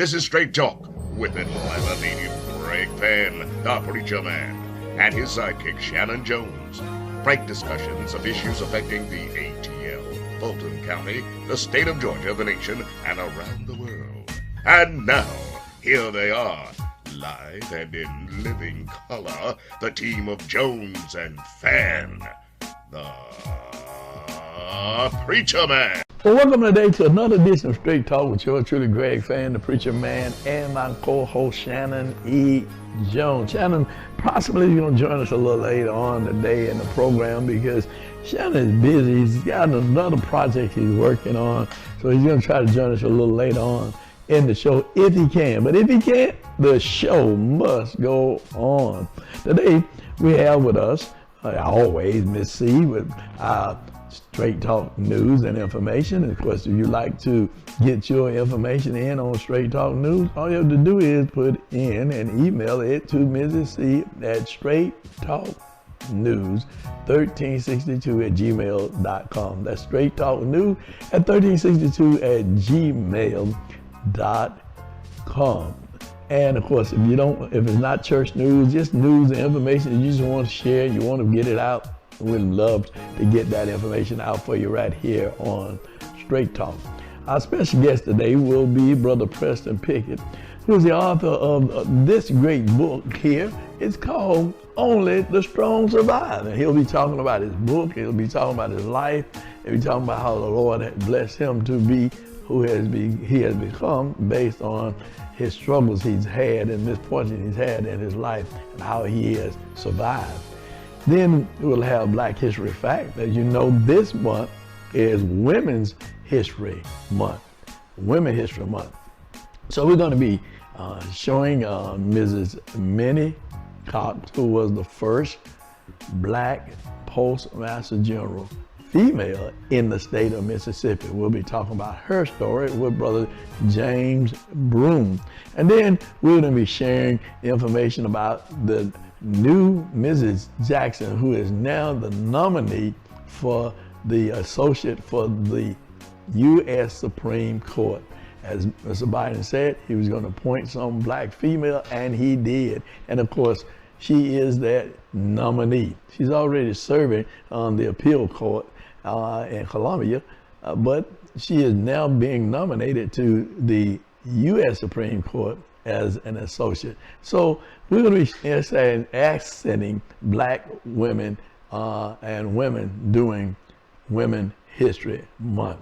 This is Straight Talk with Atlanta native Greg Fann, the Preacher Man, and his sidekick Shanan Jones. Frank discussions of issues affecting the ATL, Fulton County, the state of Georgia, the nation, and around the world. And now, here they are, live and in living color, the team of Jones and Fann, the Preacher Man. Well, welcome today to another edition of Straight Talk with yours truly, Greg Fann, the Preacher Man, and my co-host Shanan E. Jones. Shanan possibly is going to join us a little later on today in the program because Shanan is busy. He's got another project he's working on, so he's going to try to join us a little later on in the show if he can. But if he can't, the show must go on. Today we have with us, always, Miss C with Straight Talk news and information. And of course, if you like to get your information in on Straight Talk news, all you have to do is put in and email it to Mrs. C at straighttalknews1362@gmail.com. That's Straight Talk News at 1362@gmail.com. And of course, if it's not church news, just news and information that you just want to share, you want to get it out, we'd love to get that information out for you right here on Straight Talk. Our special guest today will be Brother Preston Pickett, who's the author of this great book here. It's called Only the Strong Survive. And he'll be talking about his book, he'll be talking about his life, he'll be talking about how the Lord has blessed him to be who he has become based on his struggles he's had and misfortune he's had in his life and how he has survived. Then we'll have Black History Fact. As you know, this month is Women's History Month. Women's History Month. So we're going to be showing Mrs. Minnie Cox, who was the first Black Postmaster General female in the state of Mississippi. We'll be talking about her story with Brother James Broom. And then we're going to be sharing information about the new Mrs. Jackson, who is now the nominee for the associate for the U.S. Supreme Court. As Mr. Biden said, he was going to appoint some black female, and he did. And of course, she is that nominee. She's already serving on the appeal court in Columbia, but she is now being nominated to the U.S. Supreme Court as an associate. So we're going to be accenting black women and women during Women's History Month.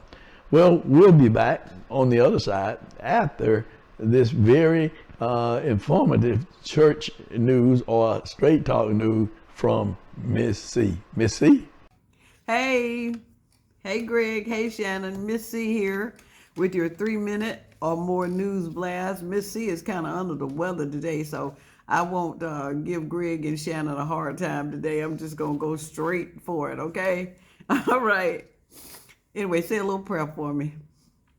Well, we'll be back on the other side after this very informative church news or Straight Talk news from Miss C. Miss C? Hey Greg, hey Shanan, Miss C here with your 3-minute or more news blast. Miss C is kind of under the weather today, so I won't give Greg and Shanan a hard time today. I'm just going to go straight for it, okay? All right. Anyway, say a little prayer for me.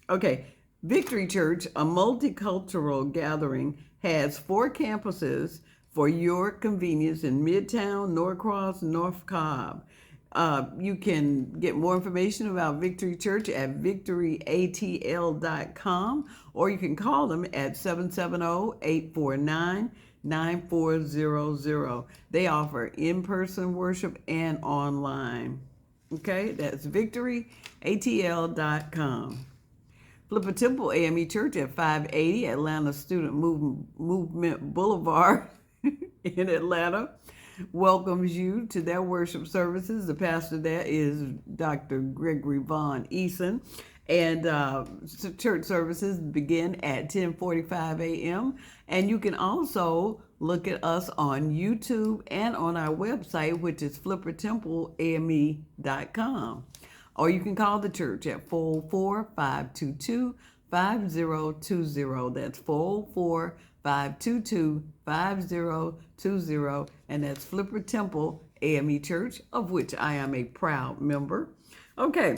Okay. Victory Church, a multicultural gathering, has 4 campuses for your convenience in Midtown, Norcross, North Cobb. You can get more information about Victory Church at victoryatl.com, or you can call them at 770-849-9400. They offer in-person worship and online. Okay, that's victoryatl.com. Flipper Temple AME Church at 580 Atlanta Student Movement Boulevard in Atlanta welcomes you to their worship services. The pastor there is Dr. Gregory Von Eason, and church services begin at 10:45 a.m. And you can also look at us on YouTube and on our website, which is flippertempleame.com. Or you can call the church at 404-522-5020. That's 404-522-5020. And that's Flipper Temple AME Church, of which I am a proud member. Okay.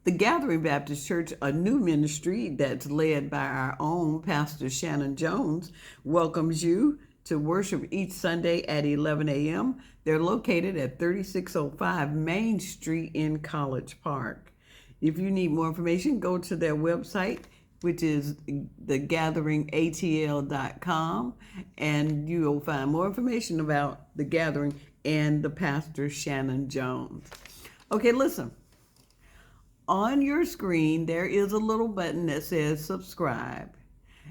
The Gathering Baptist Church, a new ministry that's led by our own Pastor Shanan Jones, welcomes you to worship each Sunday at 11 a.m. They're located at 3605 Main Street in College Park. If you need more information, go to their website, which is thegatheringatl.com, and you'll find more information about the gathering and the pastor Shanan Jones. Okay, listen. On your screen, there is a little button that says subscribe.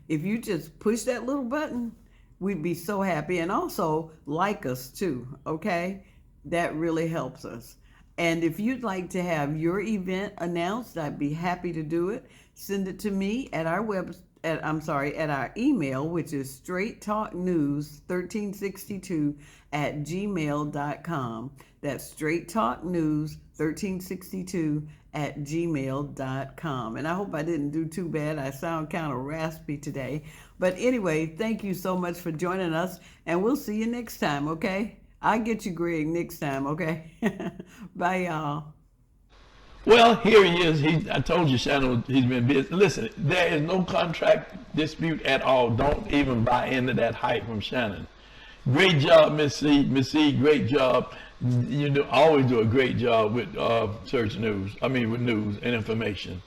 If you just push that little button, we'd be so happy. And also like us too, okay? That really helps us. And if you'd like to have your event announced, I'd be happy to do it. Send it to me at our at our email, which is straighttalknews1362@gmail.com. That's straighttalknews1362@gmail.com. And I hope I didn't do too bad. I sound kind of raspy today. But anyway, thank you so much for joining us, and we'll see you next time, okay? I'll get you, Greg, next time, okay? Bye, y'all. Well, here he is. I told you, Shanan, he's been busy. Listen, there is no contract dispute at all. Don't even buy into that hype from Shanan. Great job, Miss C. Miss C, great job. You always do a great job with church news. With news and information.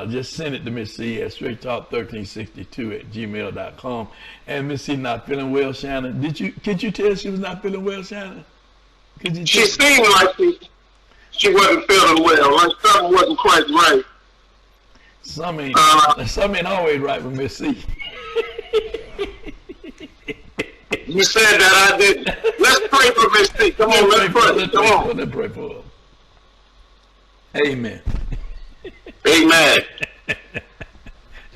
Just send it to Miss C at straighttalk1362@gmail.com. And Miss C not feeling well, Shanan. Could you tell she was not feeling well, Shanan? She seemed like she wasn't feeling well. Like something wasn't quite right. Something ain't always right with Miss C. You said that, I didn't. Let's pray for Miss C. Come on, let's pray. Let's pray for her. Amen. Amen.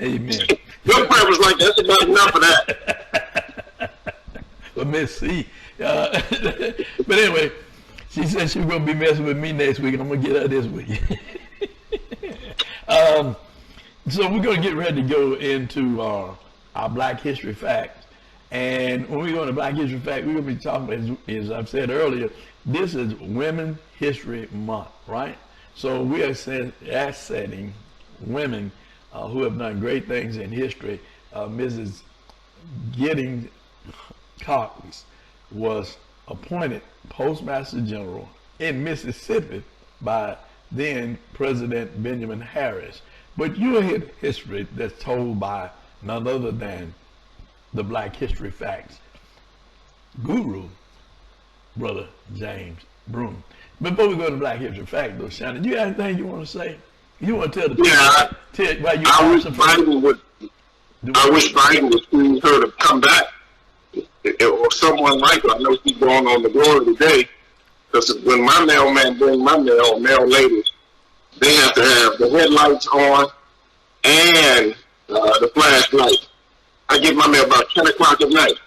Amen. Your prayer was like, that's about enough of that. But Miss C. But anyway, she said she was going to be messing with me next week, and I'm going to get her this week. So we're going to get ready to go into our Black History Facts. And when we go into Black History Fact, we're going to be talking, as I've said earlier, this is Women's History Month, right? So we are setting women who have done great things in history. Mrs. Giddings Cox was appointed Postmaster General in Mississippi by then President Benjamin Harris. But you'll hear history that's told by none other than the Black History Facts guru, Brother James Broom. Before we go to Black History Facts, though, Shanan, do you have anything you want to say? You want to tell the people? Yeah, I wish Biden would choose her to come back, or someone like her. I know she's going on the glory today, because when my mailman brings my mail ladies, they have to have the headlights on and the flashlight. I get my mail about 10 o'clock at night.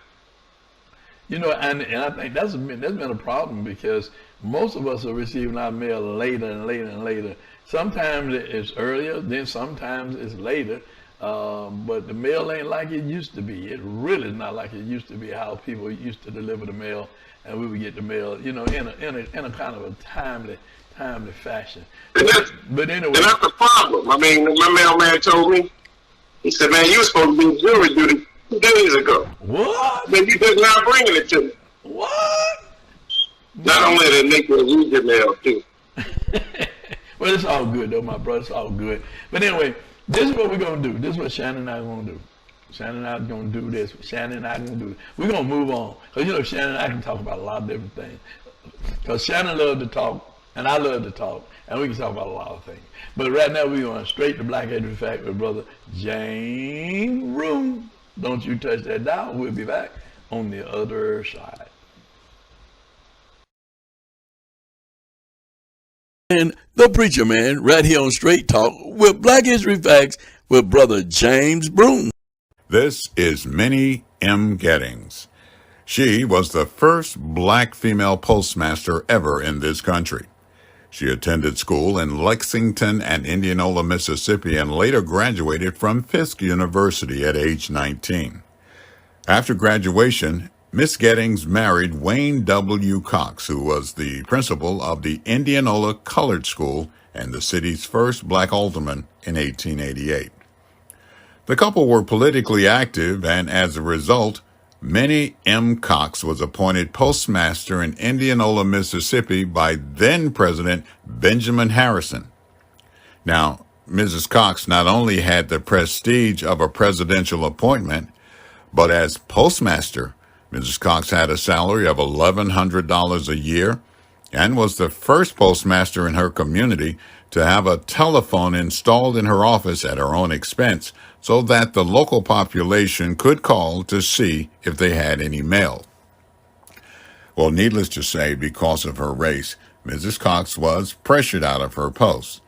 And I think that's been a problem, because most of us are receiving our mail later and later and later. Sometimes it's earlier, then sometimes it's later. But the mail ain't like it used to be. It really is not like it used to be, how people used to deliver the mail, and we would get the mail, in a kind of a timely fashion. But anyway. And that's the problem. My mailman told me, he said, man, you were supposed to be in jury duty 2 days ago. What? Then you just not bringing it to me. What? Not only that, make you read your mail, too. Well, it's all good, though, my brother. It's all good. But anyway, this is what we're going to do. This is what Shanan and I are going to do. Shanan and I are going to do this. Shanan and I are going to do this. We're going to move on. Because, Shanan and I can talk about a lot of different things. Because Shanan loves to talk, and I love to talk, and we can talk about a lot of things. But right now, we're going straight to Black History Fact with Brother James Broom. Don't you touch that dial. We'll be back on the other side. And the Preacher Man, right here on Straight Talk with Black History Facts with Brother James Broom. This is Minnie M. Giddings. She was the first black female postmaster ever in this country. She attended school in Lexington and Indianola, Mississippi, and later graduated from Fisk University at age 19. After graduation, Miss Giddings married Wayne W. Cox, who was the principal of the Indianola Colored School and the city's first black alderman in 1888. The couple were politically active, and as a result, Minnie M. Cox was appointed postmaster in Indianola, Mississippi by then-President Benjamin Harrison. Now, Mrs. Cox not only had the prestige of a presidential appointment, but as postmaster, Mrs. Cox had a salary of $1,100 a year and was the first postmaster in her community to have a telephone installed in her office at her own expense so that the local population could call to see if they had any mail. Well, needless to say, because of her race, Mrs. Cox was pressured out of her post.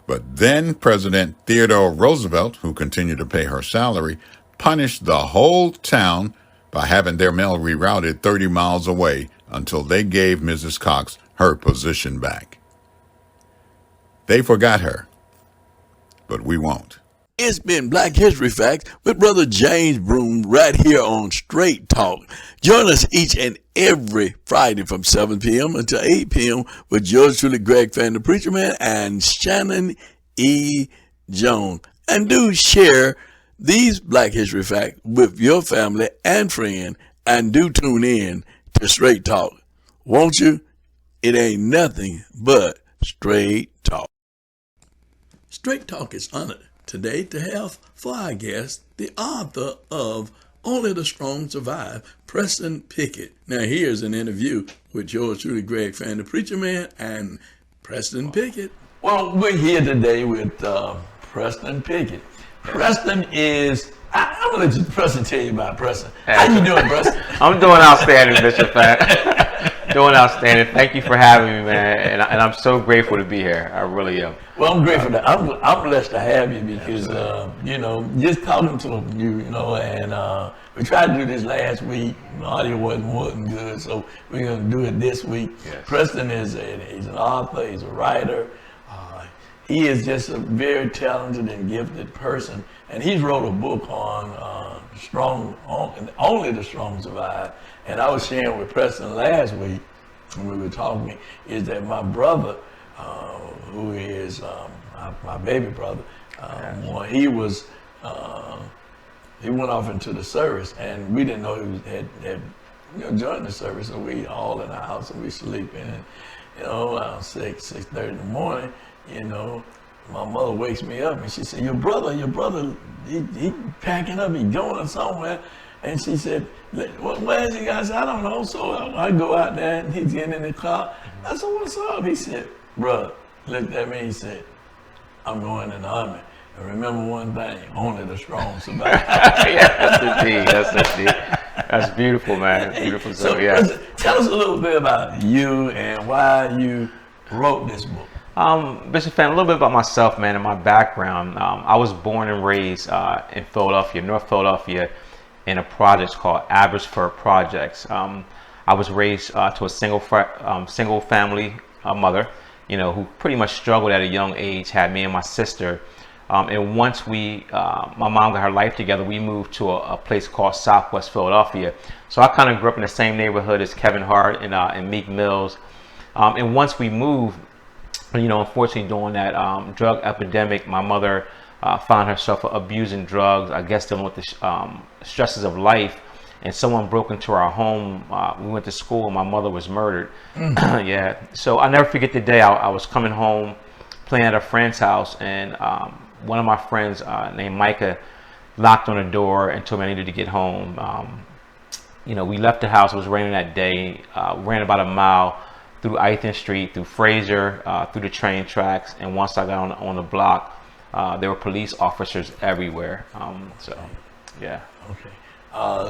But then President Theodore Roosevelt, who continued to pay her salary, punished the whole town by having their mail rerouted 30 miles away until they gave Mrs. Cox her position back. They forgot her, but we won't. It's been Black History Facts with Brother James Broom right here on Straight Talk. Join us each and every Friday from 7 p.m. until 8 p.m. with yours truly, Greg Fann, the Preacher Man, and Shanan E. Jones. And do share these Black History Facts with your family and friend, and do tune in to Straight Talk. Won't you? It ain't nothing but Straight Talk. Straight Talk is honored today to have for our guest the author of Only the Strong Survive, Preston Pickett. Now here's an interview with yours truly, Greg Fann, the Preacher Man, and Preston Pickett. Well, we're here today with Preston Pickett. Preston is, I'm going to let Preston tell you about Preston. How you doing, Preston? I'm doing outstanding, Mr. Fann. Doing outstanding. Thank you for having me, man. And I'm so grateful to be here. I really am. Well, I'm grateful that I'm blessed to have you because, just talking to you, and we tried to do this last week. The audio wasn't good, so we're going to do it this week. Yes. Preston he's an author, he's a writer. He is just a very talented and gifted person. And he's wrote a book on Only the Strong Survive. And I was sharing with Preston last week when we were talking, is that my brother, who is my baby brother, he went off into the service, and we didn't know he had joined the service. So we all in the house and we sleeping, around 6:30 in the morning. My mother wakes me up and she said, your brother, he packing up, he going somewhere. And she said, where is he? I said, I don't know. So I go out there and he's getting in the car. I said, what's up? He said, brother, looked at me, he said, I'm going in the Army. And remember one thing, only the strong survive. Yes, indeed. That's beautiful, man. Beautiful. So yeah. Tell us a little bit about you and why you wrote this book. Bishop Fann, a little bit about myself, man, and my background. I was born and raised in Philadelphia, North Philadelphia, in a project called Abbotsford Projects. I was raised to a single family mother, who pretty much struggled at a young age, had me and my sister. And once my mom got her life together, we moved to a place called Southwest Philadelphia. So I kind of grew up in the same neighborhood as Kevin Hart and Meek Mills. And once we moved, unfortunately during that drug epidemic, my mother found herself abusing drugs, I guess dealing with the stresses of life, and someone broke into our home. We went to school and my mother was murdered. Yeah, so I'll never forget the day I was coming home playing at a friend's house, and one of my friends named Micah knocked on the door and told me I needed to get home. We left the house, it was raining that day, ran about a mile through Eighth Street, through Fraser, through the train tracks, and once I got on the block, there were police officers everywhere. Yeah. Okay.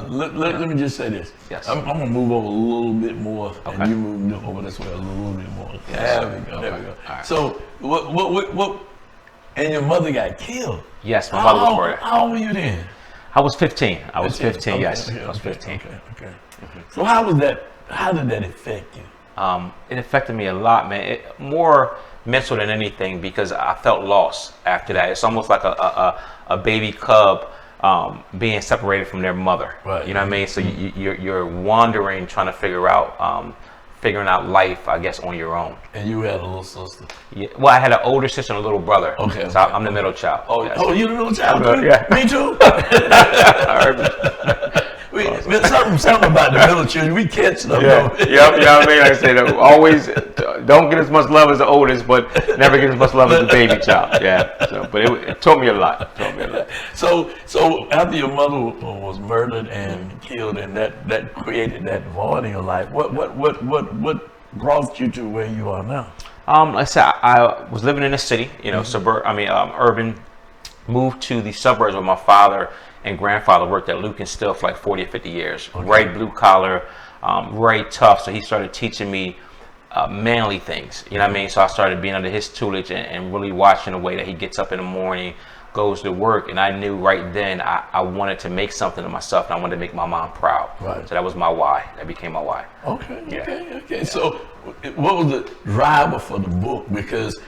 Let me just say this. Yes. I'm going to move over a little bit more, Okay. and you move over this way a little bit more. Yes. There we go. There we go. All right. So, what? And your mother got killed. Yes, my mother was murdered. How old were you then? I was 15. I was 15. Okay, Yes, okay, I was 15. Okay. So how did that affect you? It affected me a lot, man. More mental than anything, because I felt lost after that. It's almost like a baby cub being separated from their mother. Right. You know what I mean? So you're wandering, trying to figuring out life, I guess, on your own. And you had a little sister. Yeah. Well, I had an older sister and a little brother. Okay. So I'm the middle child. Oh, yes. oh, you the middle child? Yeah. Me too. Something about the middle children. We catch them. Yeah. Yep. You know what I mean? Like I said, always don't get as much love as the oldest, but never get as much love as the baby child. Yeah. So, but it taught me a lot. So after your mother was murdered and killed, and that created that void in your life, what brought you to where you are now? Like I said, I was living in the city, urban. Moved to the suburbs where my father and grandfather worked at Luke and Still for like 40 or 50 years. Okay. Right blue collar, very tough. So he started teaching me manly things. You know what I mean? So I started being under his tutelage and really watching the way that he gets up in the morning, goes to work. And I knew right then I wanted to make something of myself, and I wanted to make my mom proud. Right. So that was my why. That became my why. Okay. Yeah. Okay. So what was the driver for the book? Because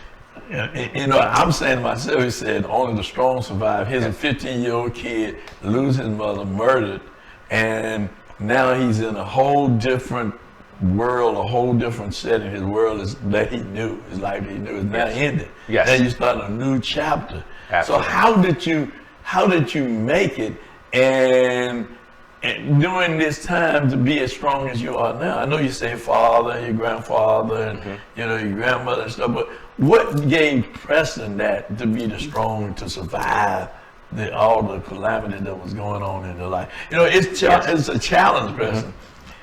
I'm saying to myself, he said, only the strong survive. Here's a 15-year-old kid, lose his mother, murdered, and now he's in a whole different world, a whole different setting. His world is that he knew, his life that he knew is now ended. Yes. Now you start a new chapter. Absolutely. So how did you make it and during this time to be as strong as you are now? I know you say father, your grandfather, and your grandmother and stuff, but what gave Preston that to be the strong to survive all the calamity that was going on in their life? It's a challenge, Preston.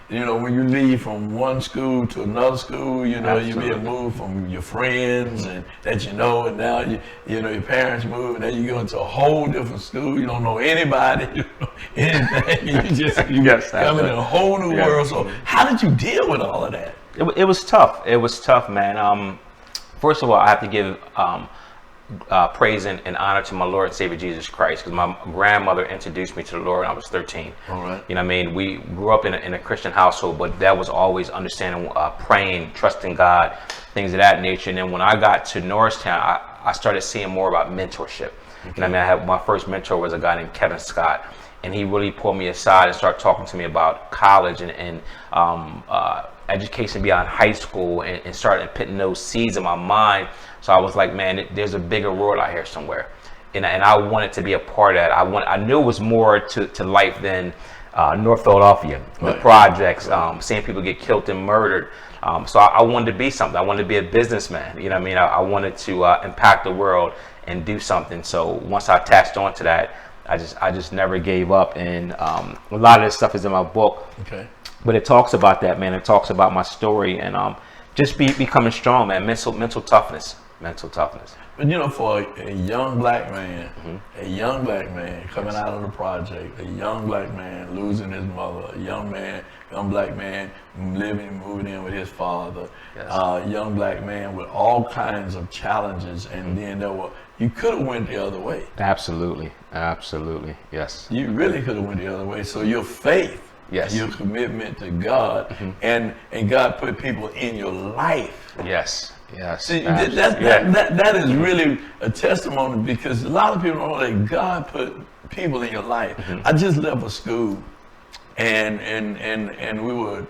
When you leave from one school to another school, you be moved from your friends and and now your parents move, and then you go into a whole different school. You don't know anybody, you don't know anything. You come in a whole new world. So how did you deal with all of that? It was tough. It was tough, man. First of all, I have to give praise and honor to my Lord and Savior Jesus Christ, because my grandmother introduced me to the Lord when I was 13. All right. You know what I mean? We grew up in a Christian household, but that was always understanding, praying, trusting God, things of that nature. And then when I got to Norristown, I started seeing more about mentorship. Okay. You know what I mean? My first mentor was a guy named Kevin Scott, and he really pulled me aside and started talking to me about college and education beyond high school, and started putting those seeds in my mind. So I was like, man, there's a bigger world out here somewhere, and I wanted to be a part of that. I knew it was more to life than North Philadelphia, the projects, seeing people get killed and murdered. So I wanted to be something. I wanted to be a businessman. You know what I mean? I wanted to impact the world and do something. So once I attached on to that, I just never gave up. And a lot of this stuff is in my book. Okay. But it talks about that, man. It talks about my story and just becoming strong, man. Mental toughness. But for a young black man, coming out of the project, a young black man losing his mother, a young black man moving in with his father, a young black man with all kinds of challenges, and then you could have went the other way. Absolutely, yes. You really could have went the other way. So your faith, your commitment to God, and God put people in your life. Yes. See, that is really a testimony, because a lot of people don't know that God put people in your life. I just left a school, and we were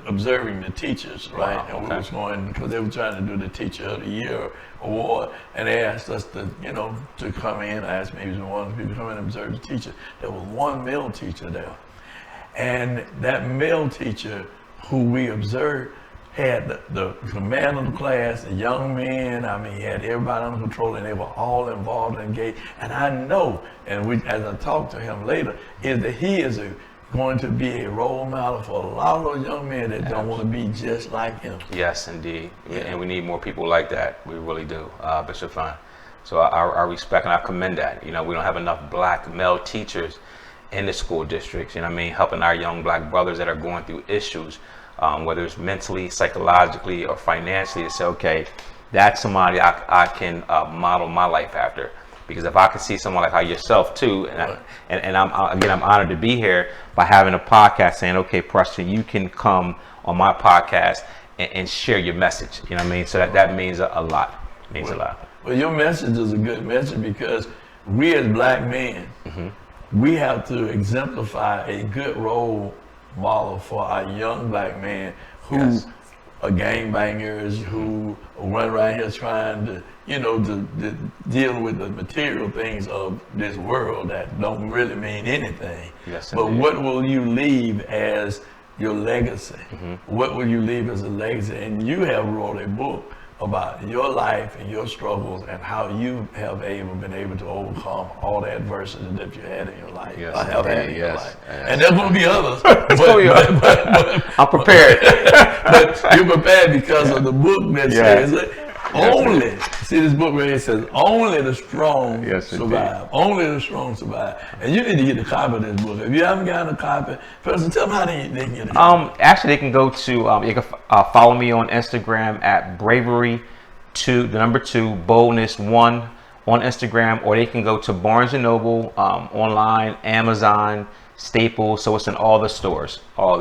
observing the teachers, right? Wow, and we was going, because they were trying to do the Teacher of the Year award, and they asked us to come in. I asked maybe one of the people to come in and observe the teacher. There was one male teacher there, and that male teacher who we observed had the command of the class, the young men. I mean, he had everybody under control, and they were all involved and engaged. And I know, as I talked to him later, is that he is going to be a role model for a lot of those young men that don't want to be just like him. Yes, indeed. And we need more people like that. We really do, Bishop Fann. So I respect and I commend that. We don't have enough black male teachers in the school districts, helping our young black brothers that are going through issues, whether it's mentally, psychologically, or financially, to say, okay, that's somebody I can model my life after. Because if I can see someone like yourself too, and I'm honored to be here by having a podcast saying, okay, Preston, you can come on my podcast and share your message. You know what I mean? So that means a lot. Well, your message is a good message, because we as black men, we have to exemplify a good role model for our young black men who are gangbangers, who run around here trying to, to deal with the material things of this world that don't really mean anything. Yes, but indeed. what will you leave as your legacy. What will you leave as a legacy? And you have wrote a book about your life and your struggles and how you have been able to overcome all the adversity that you had in your life. Yes, have had in your yes, life. yes. And there's going to be others. I'm prepared. But you're prepared because of the book that says only, see this book where it says, only the strong survive. Only the strong survive. And you need to get a copy of this book. If you haven't gotten a copy, Preston, tell them how they can get a copy. Actually, they can go to, you can follow me on Instagram at bravery2, boldness1 on Instagram, or they can go to Barnes & Noble, online, Amazon, Staples, so it's in all the stores. All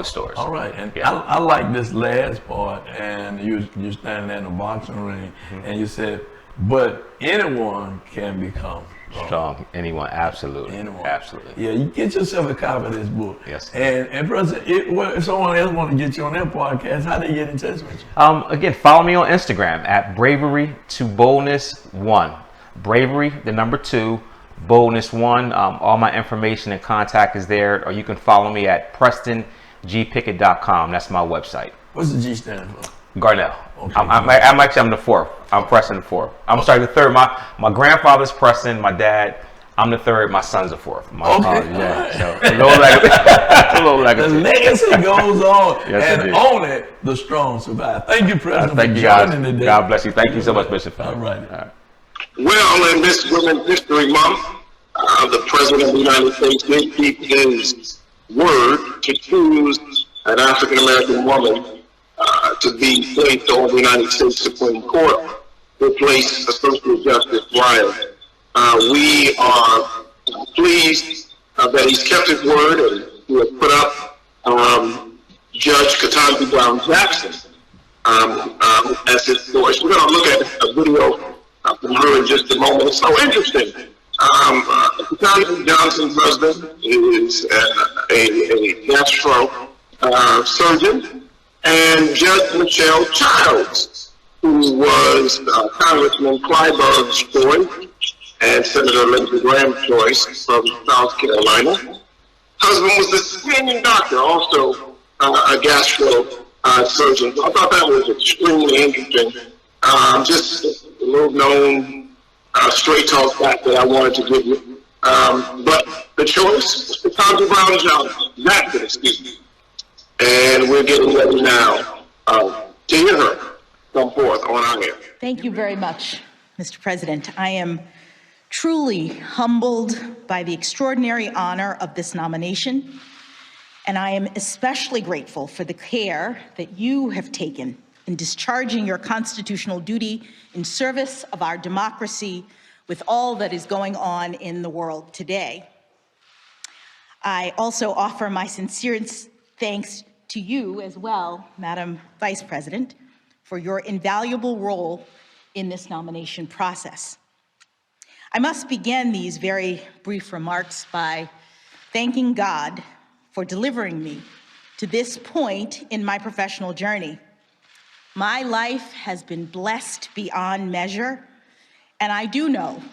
right, and I like this last part, and you're standing there in the boxing ring, and you said, but anyone can become strong. Anyone, absolutely. Absolutely. Yeah, you get yourself a copy of this book. Yes. And President, if someone else want to get you on their podcast, how they get in touch with you? Again, follow me on Instagram at bravery2boldness1. Bravery, 2, boldness1. All my information and contact is there, or you can follow me at PrestonGPickett.com. That's my website. What's the G stand for? Garnell. Okay. I'm the fourth. I'm Preston the fourth. I'm sorry, the third. My grandfather's Preston. My dad. I'm the third. My son's the fourth. My okay. Right. So a little legacy. The legacy goes on, yes, and only the strong survive. Thank you, President. Thank you, guys. God bless you. Thank you so much, Bishop. All right. Well, in this Women's History Month, the President of the United States did keep his word to choose an African-American woman to be placed on the United States Supreme Court to replace Associate Justice Breyer. We are pleased that he's kept his word, and he has put up Judge Ketanji Brown Jackson as his choice. We're going to look at a video from her in just a moment. It's so interesting. Ketanji Johnson's husband is a gastro surgeon, and Judge Michelle Childs, who was Congressman Clyburn's choice and Senator Lindsey Graham's choice from South Carolina. Husband was the senior doctor, also a gastro surgeon. So I thought that was extremely interesting. Just a little known straight talk fact that I wanted to give you. But the choice was Ketanji Brown Jackson, excuse me. And we're getting ready now to hear her come forth on our air. Thank you very much, Mr. President. I am truly humbled by the extraordinary honor of this nomination, and I am especially grateful for the care that you have taken in discharging your constitutional duty in service of our democracy with all that is going on in the world today. I also offer my sincere thanks to you as well, Madam Vice President, for your invaluable role in this nomination process. I must begin these very brief remarks by thanking God for delivering me to this point in my professional journey. My life has been blessed beyond measure, and I do know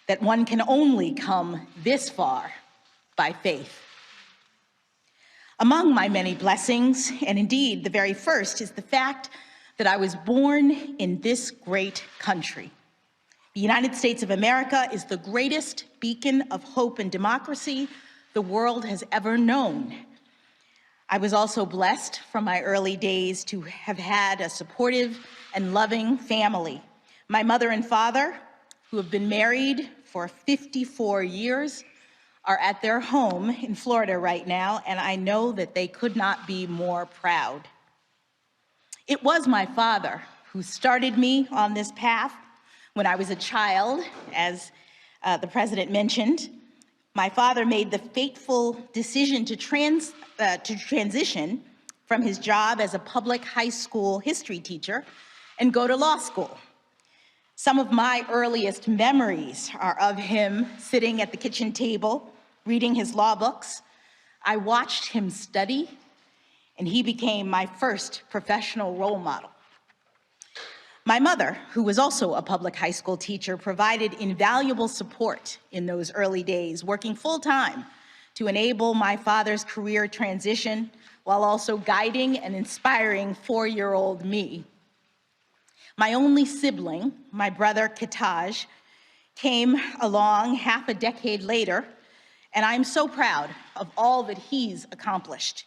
that one can only come this far by faith. Among my many blessings, and indeed the very first, is the fact that I was born in this great country. The United States of America is the greatest beacon of hope and democracy the world has ever known. I was also blessed from my early days to have had a supportive and loving family. My mother and father, who have been married for 54 years, are at their home in Florida right now, and I know that they could not be more proud. It was my father who started me on this path when I was a child, as the president mentioned. My father made the fateful decision to transition from his job as a public high school history teacher and go to law school. Some of my earliest memories are of him sitting at the kitchen table, reading his law books. I watched him study, and he became my first professional role model. My mother, who was also a public high school teacher, provided invaluable support in those early days, working full-time to enable my father's career transition while also guiding and inspiring 4-year-old me. My only sibling, my brother Kitaj, came along half a decade later, and I'm so proud of all that he's accomplished.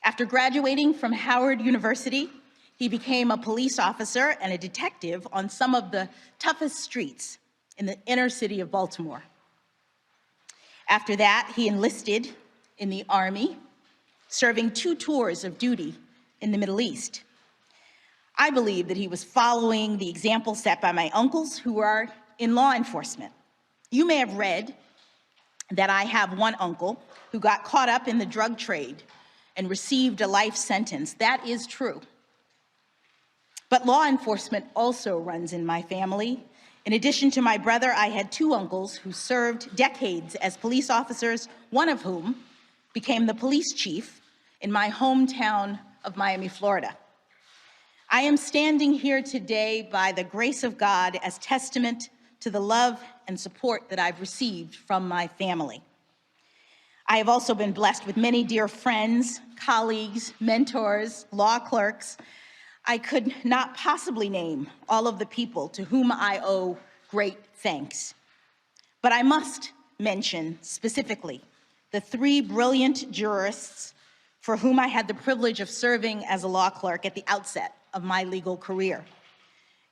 After graduating from Howard University, he became a police officer and a detective on some of the toughest streets in the inner city of Baltimore. After that, he enlisted in the Army, serving 2 tours of duty in the Middle East. I believe that he was following the example set by my uncles who are in law enforcement. You may have read that I have one uncle who got caught up in the drug trade and received a life sentence. That is true. But law enforcement also runs in my family. In addition to my brother, I had 2 uncles who served decades as police officers, one of whom became the police chief in my hometown of Miami, Florida. I am standing here today by the grace of God as testament to the love and support that I've received from my family. I have also been blessed with many dear friends, colleagues, mentors, law clerks. I could not possibly name all of the people to whom I owe great thanks. But I must mention specifically the 3 brilliant jurists for whom I had the privilege of serving as a law clerk at the outset of my legal career.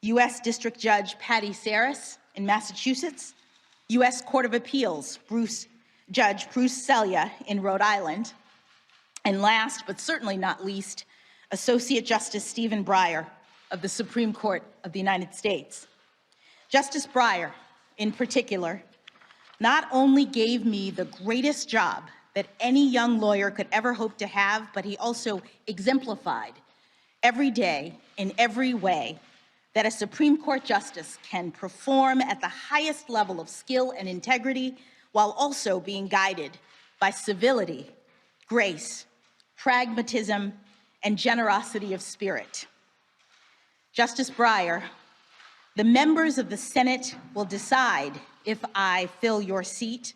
U.S. District Judge Patty Saris in Massachusetts, U.S. Court of Appeals Judge Bruce Selya in Rhode Island, and last but certainly not least, Associate Justice Stephen Breyer of the Supreme Court of the United States. Justice Breyer, in particular, not only gave me the greatest job that any young lawyer could ever hope to have, but he also exemplified every day in every way that a Supreme Court justice can perform at the highest level of skill and integrity while also being guided by civility, grace, pragmatism, and generosity of spirit. Justice Breyer, the members of the Senate will decide if I fill your seat,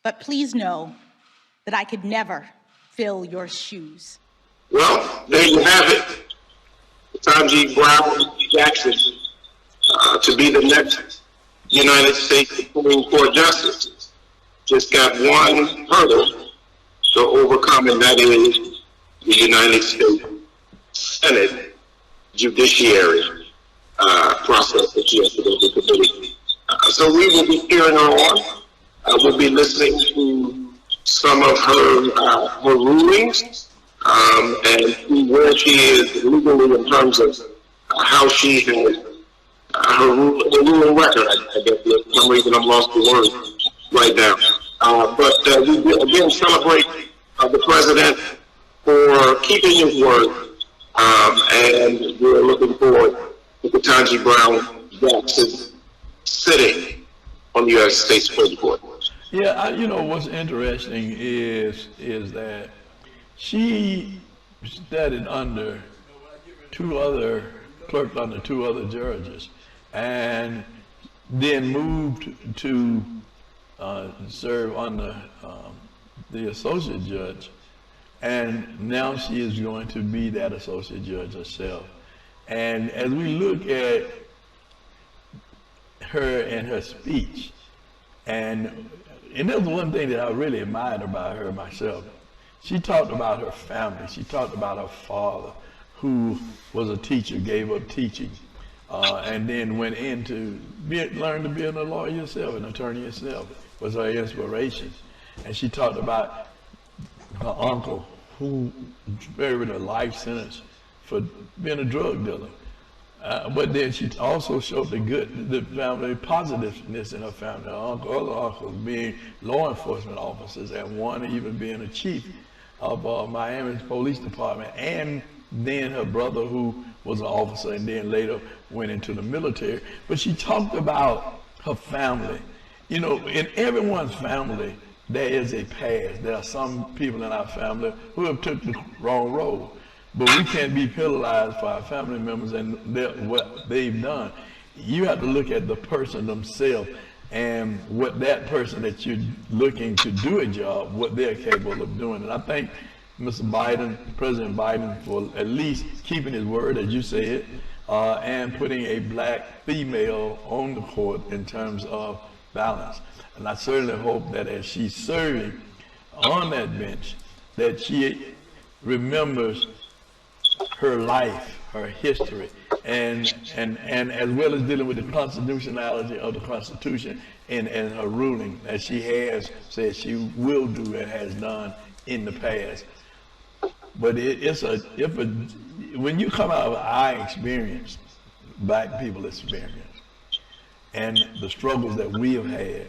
but please know that I could never fill your shoes. Well, there you have it. Ketanji Brown Jackson to be the next United States Supreme Court Justice. Just got one hurdle to overcome, and that is the United States Senate judiciary process that she has to go through committee. So we will be hearing her on. We'll be listening to some of her rulings and see where she is legally in terms of how she has her ruling record. I guess for some reason I'm lost for words right now. But we again celebrate the president for keeping his word, and we're looking forward to Ketanji Brown Jackson sitting on the United States Supreme Court. Yeah, you know what's interesting is that she studied under clerked under 2 other judges, and then moved to serve under the associate judge, and now she is going to be that associate judge herself. And as we look at her and her speech, and that was one thing that I really admired about her myself. She talked about her family. She talked about her father, who was a teacher, gave up teaching, and then went in to learn to be a lawyer yourself, an attorney yourself, was her inspiration. And she talked about her uncle, who served a life sentence for being a drug dealer. But then she also showed the family positiveness in her family. Her other uncles being law enforcement officers, and one even being a chief of Miami's police department, and then her brother, who was an officer and then later went into the military. But she talked about her family. You know, in everyone's family, there is a past. There are some people in our family who have took the wrong road. But we can't be penalized for our family members and what they've done. You have to look at the person themselves and what that person that you're looking to do a job, what they're capable of doing. And I think Mr. Biden, President Biden, for at least keeping his word, as you said, and putting a black female on the court in terms of balance. And I certainly hope that as she's serving on that bench, that she remembers her life, her history, and as well as dealing with the constitutionality of the Constitution and her ruling, as she has said she will do and has done in the past. But when you come out of our experience, black people experience, and the struggles that we have had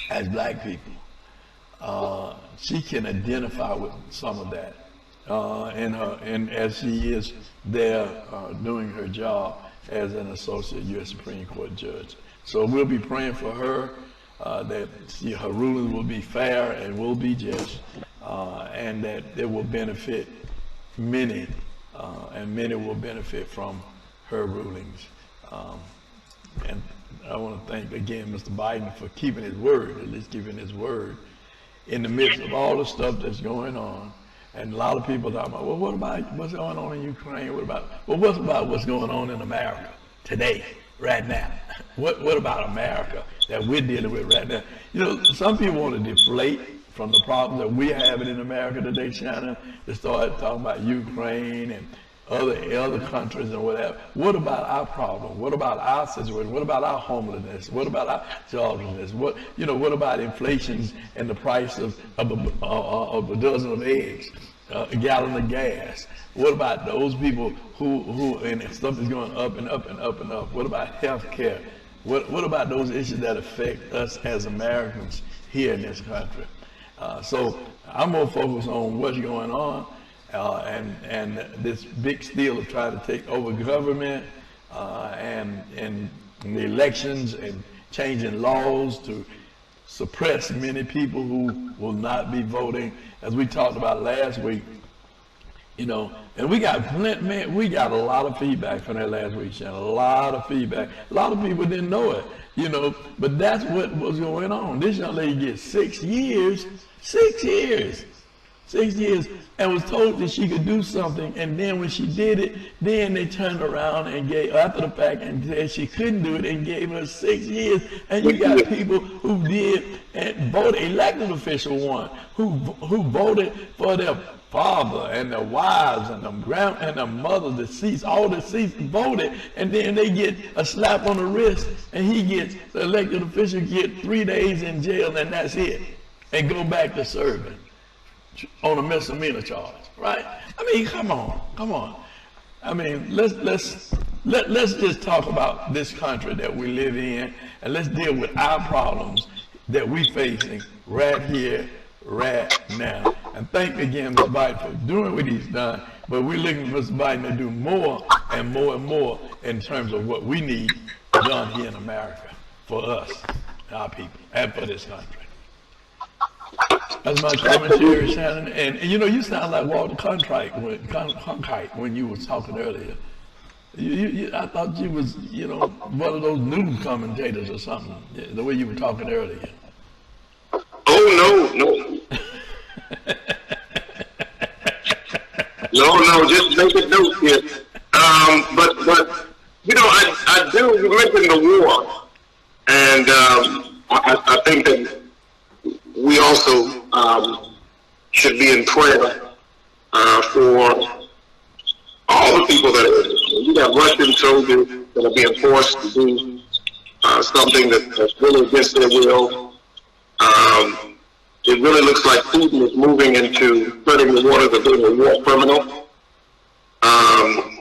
as black people, she can identify with some of that. And as she is there doing her job as an associate U.S. Supreme Court judge. So we'll be praying for her, that her rulings will be fair and will be just, and that it will benefit many, and many will benefit from her rulings. And I want to thank again Mr. Biden for keeping his word, at least keeping his word in the midst of all the stuff that's going on. And a lot of people talk about, well, what about what's going on in Ukraine? What about what's going on in America today, right now? What about America that we're dealing with right now? You know, some people want to deflate from the problems that we're having in America today, Shanan. They start talking about Ukraine and other countries and whatever. What about our problem? What about our situation? What about our homelessness? What about our joblessness? What about inflation and the price of a dozen of eggs, a gallon of gas? What about those people who and stuff is going up and up and up and up? What about health care? What about those issues that affect us as Americans here in this country? So I'm more focused on what's going on. And this big steal of trying to take over government and the elections and changing laws to suppress many people who will not be voting, as we talked about last week. You know, and we got a lot of feedback from that last week, Shannon. A lot of feedback. A lot of people didn't know it, you know, but that's what was going on. This young lady gets 6 years, 6 years. 6 years, and was told that she could do something, and then when she did it, then they turned around and gave, after the fact, and said she couldn't do it and gave her 6 years. And you got people who did and voted, elected official one, who voted for their father and their wives and their mothers, the seats, all the seats voted, and then they get a slap on the wrist, and the elected official get 3 days in jail, and that's it, and go back to serving on a misdemeanor charge, right? I mean, come on. I mean, let's just talk about this country that we live in, and let's deal with our problems that we're facing right here, right now. And thank again Mr. Biden for doing what he's done, but we're looking for Mr. Biden to do more and more and more in terms of what we need done here in America for us, our people, and for this country. That's my commentary, Shannon. And you know, you sound like Walter Cronkite when you was talking earlier. I thought you was, you know, one of those news commentators or something, the way you were talking earlier. Oh, no. No, just make a note here. But you know, I do, you mentioned the war, and I think that we also should be in prayer for all the people that are, you got Russian soldiers that are being forced to do something that's really against their will. It really looks like Putin is moving into spreading the waters of being a war criminal.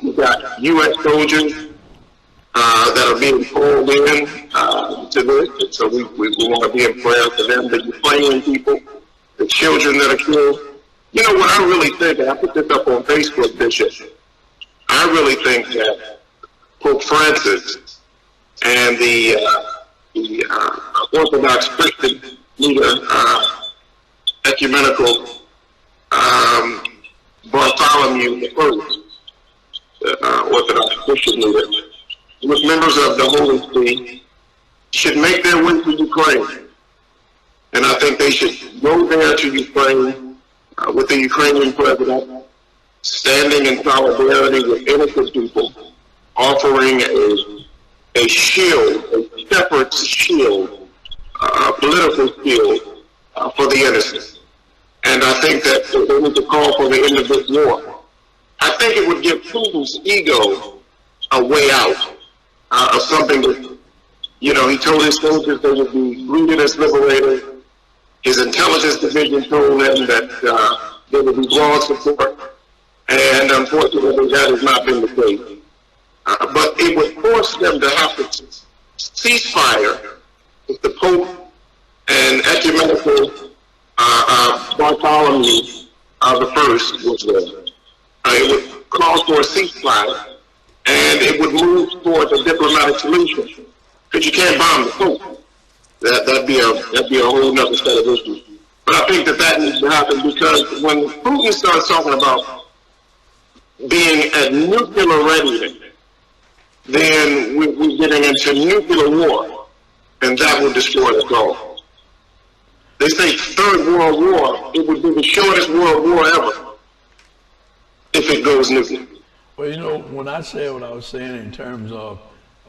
You've got U.S. soldiers that are being pulled in to this, and so we want to be in prayer for them, the Ukrainian people, the children that are killed. You know what I really think, and I put this up on Facebook, Bishop, I really think that Pope Francis and the Orthodox Christian leader, ecumenical Bartholomew I, Orthodox Christian leader, with members of the Holy See, should make their way to Ukraine. And I think they should go there to Ukraine with the Ukrainian president, standing in solidarity with innocent people, offering a shield, a shepherd's shield, a political shield for the innocent. And I think that they need to call for the end of this war. I think it would give Putin's ego a way out of something that, you know, he told his soldiers they would be greeted as liberators. His intelligence division told them that there would be broad support. And unfortunately, that has not been the case. But it would force them to have to cease fire if the Pope and ecumenical Bartholomew the First was there. It would call for a ceasefire, and it would move towards a diplomatic solution. Because you can't bomb the Pope. That'd be a whole nother set of issues. But I think that needs to happen, because when Putin starts talking about being at nuclear readiness, then we're getting into nuclear war, and that will destroy us all. They say Third World War, it would be the shortest world war ever if it goes nuclear. Well, you know, when I said what I was saying in terms of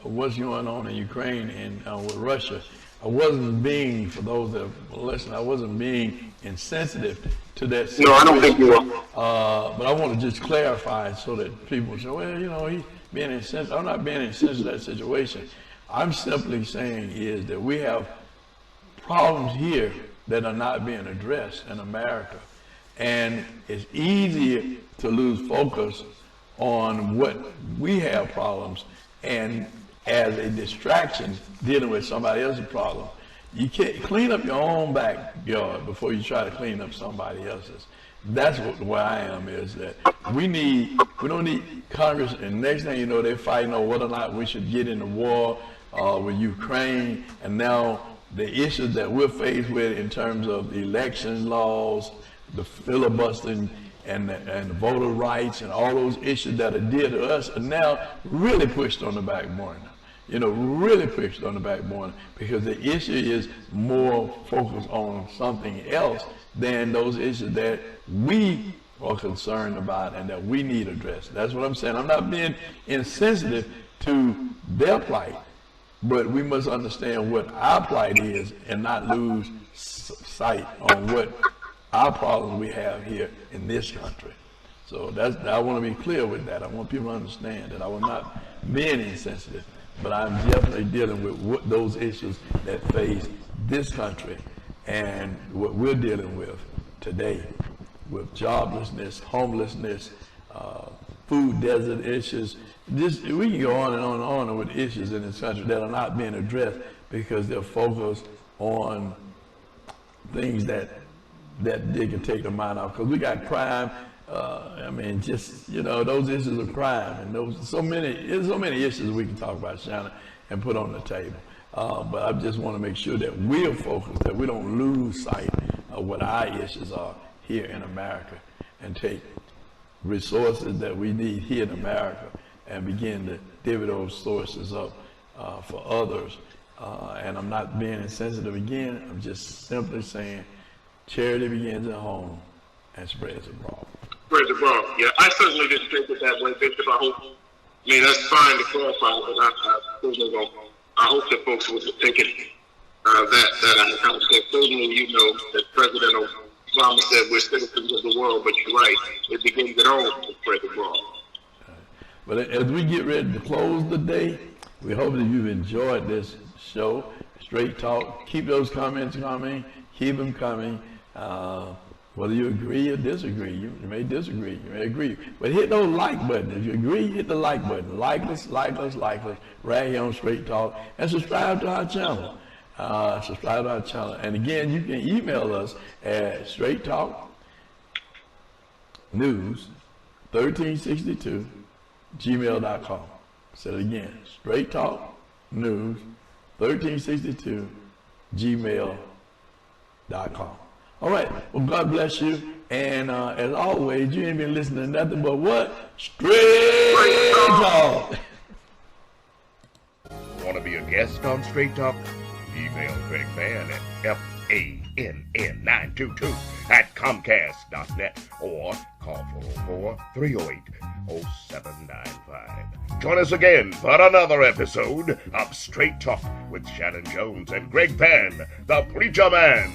what's going on in Ukraine and with Russia, I wasn't being, for those that listen, I wasn't being insensitive to that situation. No, I don't think you are. But I want to just clarify so that people say, well, you know, he's being insensitive. I'm not being insensitive to that situation. I'm simply saying is that we have problems here that are not being addressed in America. And it's easier to lose focus on what we have problems and as a distraction dealing with somebody else's problem. You can't clean up your own backyard before you try to clean up somebody else's. That's where I am, is that we don't need Congress, and next thing you know, they're fighting over whether or not we should get into war with Ukraine, and now the issues that we're faced with in terms of the election laws, the filibustering, and the voter rights, and all those issues that are dear to us are now really pushed on the back burner. You know, really pushed on the back burner, because the issue is more focused on something else than those issues that we are concerned about and that we need addressed. That's what I'm saying. I'm not being insensitive to their plight, but we must understand what our plight is and not lose sight on what our problems we have here in this country. So I want to be clear with that. I want people to understand that I will not be insensitive, but I'm definitely dealing with those issues that face this country and what we're dealing with today, with joblessness, homelessness, food desert issues. We can go on and on and on with issues in this country that are not being addressed because they're focused on things that they can take their mind off. Because we got crime. I mean, just, you know, those issues of crime, and there's so many issues we can talk about, Shanan, and put on the table. But I just want to make sure that we're focused, that we don't lose sight of what our issues are here in America, and take resources that we need here in America and begin to divvy those sources up for others. And I'm not being insensitive again. I'm just simply saying charity begins at home and spreads abroad. Spreads abroad. Yeah, I certainly didn't take it that way, Bishop. I mean, that's fine to clarify, but I hope that folks would take it that out of context. Certainly, you know that President Obama said we're citizens of the world, but you're right. It begins at home and spreads abroad. But as we get ready to close the day, we hope that you've enjoyed this show, Straight Talk. Keep those comments coming. Keep them coming. Whether you agree or disagree, you may disagree, you may agree. But hit those like button. If you agree, hit the like button. Like us, right here on Straight Talk. And subscribe to our channel. Subscribe to our channel. And again, you can email us at Straight Talk News 1362 gmail.com. Say it again. Straight Talk News 1362 gmail.com. All right. Well, God bless you. And as always, you ain't been listening to nothing but what? Straight Talk. Want to be a guest on Straight Talk? Email Craig Fann at FA FANN922 at Comcast.net or call 404-308-0795. Join us again for another episode of Straight Talk with Shanan Jones and Greg Fann, the Preacher Man.